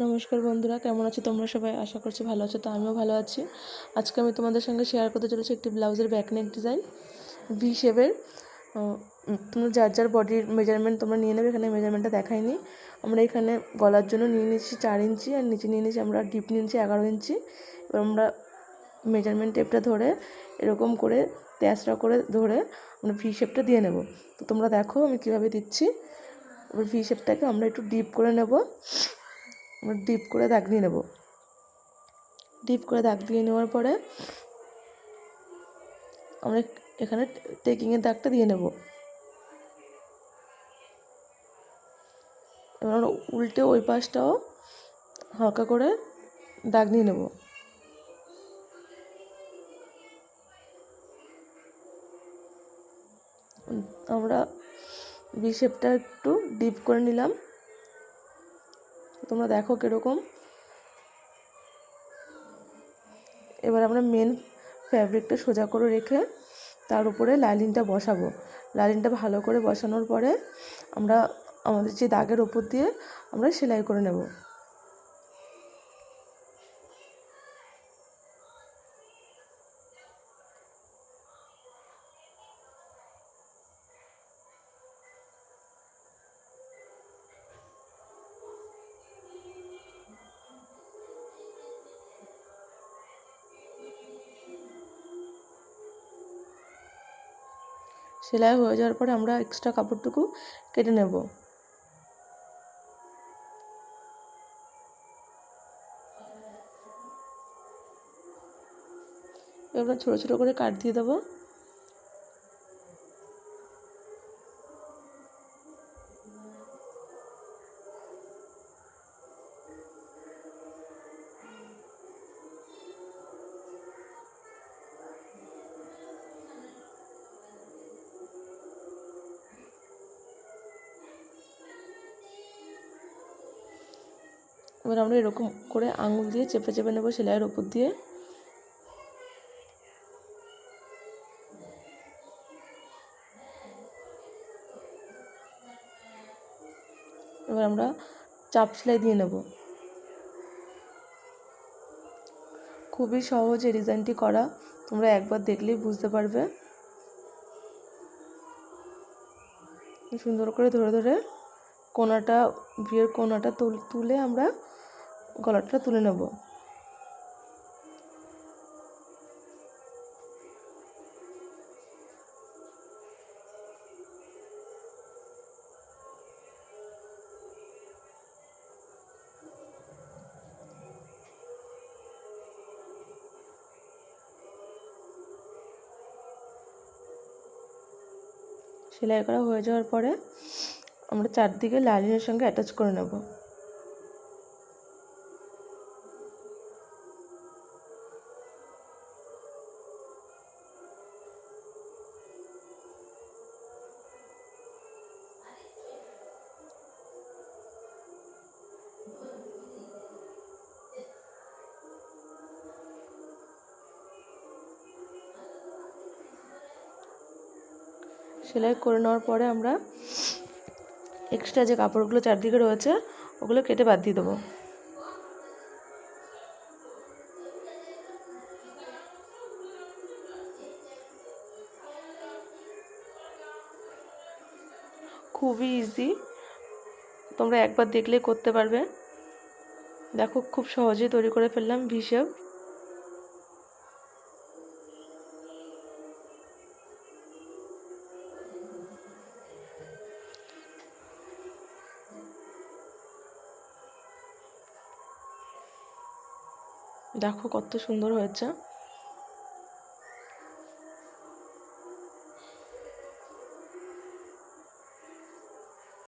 নমস্কার বন্ধুরা, কেমন আছো তোমরা সবাই? আশা করছি ভালো আছো। তো আমিও ভালো আছি। আজকে আমি তোমাদের সঙ্গে শেয়ার করতে চলেছি একটি ব্লাউজের ব্যাক নেক ডিজাইন ভি শেপের। তোমরা যার যার বডির মেজারমেন্ট তোমরা নিয়ে নেবে। এখানে মেজারমেন্টটা দেখাইনি। আমরা এখানে গলার জন্য নিয়ে নিচ্ছি 4 ইঞ্চি, আর নিচে নিয়ে নিচ্ছি আমরা ডিপ নিয়ে নিচ্ছি 11 ইঞ্চি। এবার আমরা মেজারমেন্ট টেপটা ধরে এরকম করে তেসরা করে ধরে আমরা ভি শেপটা দিয়ে নেব। তো তোমরা দেখো আমি কীভাবে দিচ্ছি। এবার ভি শেপটাকে আমরা একটু ডিপ করে নেব। আমরা ডিপ করে দাগ দিয়ে নেব। ডিপ করে দাগ দিয়ে নেওয়ার পরে আমরা এখানে টেকিংয়ের দাগটা দিয়ে নেব। এবার আমরা উল্টে ওই পাশটাও হালকা করে দাগ নিয়ে নেব। আমরা ভি শেপটা একটু ডিপ করে নিলাম। তোমরা দেখো কীরকম। এবার আমরা মেন ফ্যাব্রিকটা সোজা করে রেখে তার উপরে লাইনিংটা বসাবো। লাইনিংটা ভালো করে বসানোর পরে আমরা আমাদের যে দাগের ওপর দিয়ে আমরা সেলাই করে নেব। সেলাই হয়ে যাওয়ার পরে আমরা এক্সট্রা কাপড়টুকু কেটে নেব। এবার ছোটো ছোটো করে কাট দিয়ে দেবো। এবার আমরা এরকম করে আঙুল দিয়ে চেপে চেপে নেব সেলাইয়ের ওপর দিয়ে। এবার আমরা চাপ সেলাই দিয়ে নেব। খুবই সহজ এই ডিজাইনটি করা, তোমরা একবার দেখলেই বুঝতে পারবে। সুন্দর করে ধরে ধরে কোনাটা ভিয়ের কোনাটা তুলে আমরা গলাটা তুলে নেব। সেলাই করা হয়ে যাওয়ার পরে আমরা চারদিকে লাইনিংয়ের সঙ্গে অ্যাটাচ করে নেব। সেলাই করে নেওয়ার পরে আমরা এক্সট্রা যে কাপড়গুলো চারদিকে রয়েছে ওগুলো কেটে বাদ দিয়ে দেবো। খুবই ইজি, তোমরা একবার দেখলেই করতে পারবে। দেখো খুব সহজেই তৈরি করে ফেললাম ভি শেপ। দেখো কত সুন্দর হয়েছে।